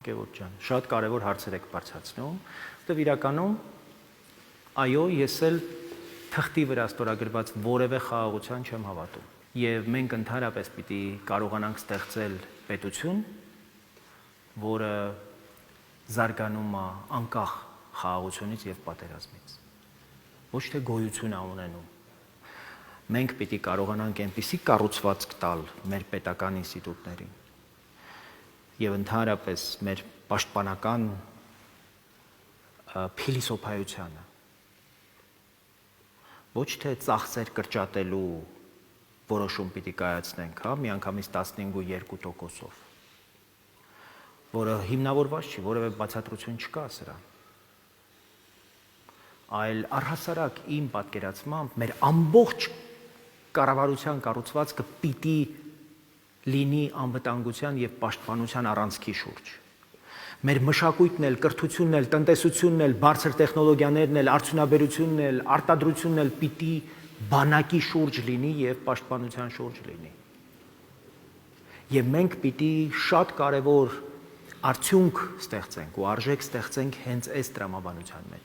Գևորգ ջան, շատ կարևոր հարցեր եք բարձրացնում, որտեղ իրականում այո, ես էլ թղթի վրա ստորագրված որևէ խաղաղության չեմ հավատում։ Եվ մենք ընդհանրապես պիտի կարողանանք ստեղծել պետություն, որը զարգանում է անկախ խաղաղությունից եւ պատերազմից։ Ոչ թե գոյություն է ունենում։ Մենք պիտի կարողանանք այնպիսի կառուցվածք տալ մեր պետական ինստիտուտներին եւ ընդհանրապես մեր պաշտպանական փիլիսոփայությանը ոչ թե ծախսեր կրճատելու որոշում պիտի կայացնենք, հա, միանգամից 15.2%-ով, որը հիմնավորված չի, որևէ բացատրություն չկա սրա, այլ առհասարակ իմ պատկերացմամբ մեր ամբողջ կառավարության կառուցվածքը պիտի լինի անվտանգության եւ պաշտպանության առանցքի շուրջ։ Մեր մշակույթն էլ, կրթությունն էլ, տնտեսությունն էլ, բարձր տեխնոլոգիաներն էլ, արդյունաբերությունն էլ, արտադրությունն էլ պիտի բանակի շուրջ լինի եւ պաշտպանության շուրջ լինի։ Եվ մենք պիտի շատ կարեւոր արդյունք ստեղծենք ու արժեք ստեղծենք հենց այս տրամաբանության մեջ։